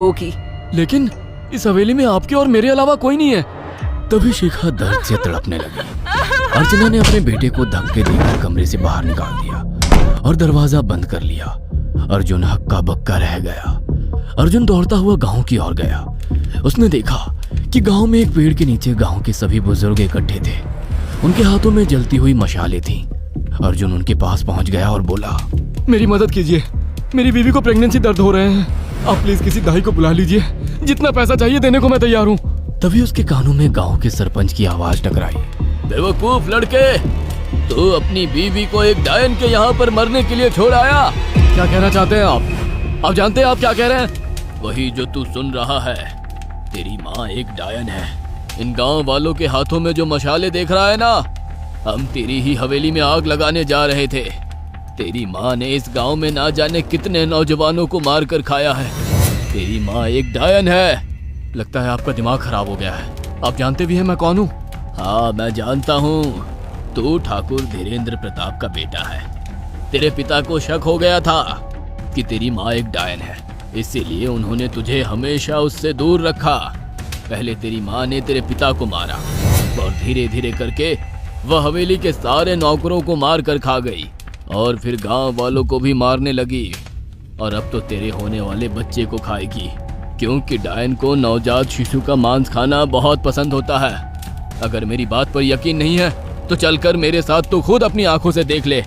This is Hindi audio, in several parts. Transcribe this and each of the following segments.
होगी। लेकिन इस हवेली में आपके और मेरे अलावा कोई नहीं है। तभी शिखा दर्द से तड़पने लगी। अर्चना ने अपने बेटे को धक्के देकर कमरे से बाहर निकाल दिया और दरवाजा बंद कर लिया। अर्जुन हक्का बक्का रह गया। अर्जुन दौड़ता हुआ गांव की ओर गया। उसने देखा कि गांव में एक पेड़ के नीचे गांव के सभी बुजुर्ग इकट्ठे थे। उनके हाथों में जलती हुई मशालें थीं। अर्जुन उनके पास पहुंच गया और बोला, मेरी मदद कीजिए, मेरी बीवी को प्रेगनेंसी दर्द हो रहे हैं। आप प्लीज किसी दाई को बुला लीजिए, जितना पैसा चाहिए देने को मैं तैयार हूँ। तभी उसके कानों में गांव के सरपंच की आवाज टकराई। बेवकूफ लड़के, तू अपनी बीवी को एक डायन के यहाँ पर मरने के लिए छोड़ आया। क्या कहना चाहते हैं आप? आप जानते हैं आप क्या कह रहे हैं? वही जो तू सुन रहा है। तेरी माँ एक डायन है। इन गांव वालों के हाथों में जो मशाले देख रहा है ना, हम तेरी ही हवेली में आग लगाने जा रहे थे। तेरी माँ ने इस गांव में ना जाने कितने नौजवानों को मार कर खाया है। तेरी माँ एक डायन है। लगता है आपका दिमाग खराब हो गया है। आप जानते भी हैं मैं कौन हूँ? हाँ, मैं जानता हूँ। तू ठाकुर धीरेन्द्र प्रताप का बेटा है। तेरे पिता को शक हो गया था कि तेरी माँ एक डायन है, इसीलिए उन्होंने तुझे हमेशा उससे दूर रखा। पहले तेरी माँ ने तेरे पिता को मारा और धीरे धीरे करके वह हवेली के सारे नौकरों को मार कर खा गई और फिर गांव वालों को भी मारने लगी। और अब तो तेरे होने वाले बच्चे को खाएगी, क्योंकि डायन को नवजात शिशु का मांस खाना बहुत पसंद होता है। अगर मेरी बात पर यकीन नहीं है तो चलकर मेरे साथ तू खुद अपनी आंखों से देख ले।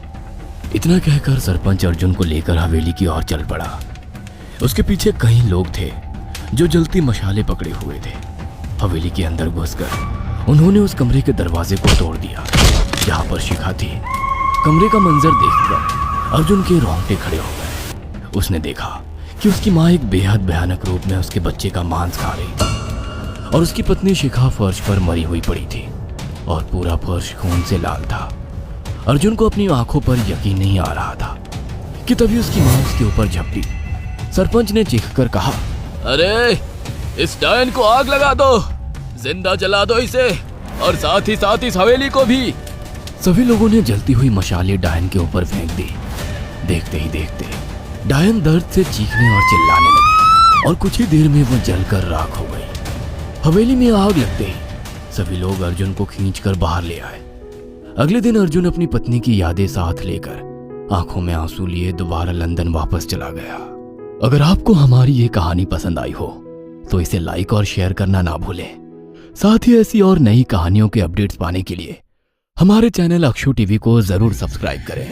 इतना कहकर सरपंच अर्जुन को लेकर हवेली की ओर चल पड़ा। उसके पीछे कई लोग थे जो जलती मशाले पकड़े हुए थे। हवेली के अंदर घुसकर उन्होंने उस कमरे के दरवाजे को तोड़ दिया जहाँ पर शिखा थी। कमरे का मंजर देखकर अर्जुन के रोंगटे खड़े हो गए। उसने देखा कि उसकी माँ एक बेहद भयानक रूप में उसके बच्चे का मांस खा रही थी और उसकी पत्नी शिखा फर्श पर मरी हुई पड़ी थी और पूरा फर्श खून से लाल था। अर्जुन को अपनी आंखों पर यकीन नहीं आ रहा था कि तभी उसकी माँ उसके ऊपर झपटी। सरपंच ने चीखकर कहा, अरे इस डायन को आग लगा दो, जिंदा जला दो इसे और साथ ही साथ इस हवेली को भी। सभी लोगों ने जलती हुई मशाले डायन के ऊपर फेंक दी। देखते ही देखते डायन दर्द से चीखने और चिल्लाने लगी और कुछ ही देर में वो जलकर राख हो गई। हवेली में आग लगते ही सभी लोग अर्जुन को खींचकर बाहर ले आए। अगले दिन अर्जुन अपनी पत्नी की यादें साथ लेकर आंखों में आंसू लिए दोबारा लंदन वापस चला गया। अगर आपको हमारी ये कहानी पसंद आई हो तो इसे लाइक और शेयर करना ना भूलें। साथ ही ऐसी और नई कहानियों के अपडेट्स पाने के लिए हमारे चैनल अक्षु टीवी को जरूर सब्सक्राइब करें।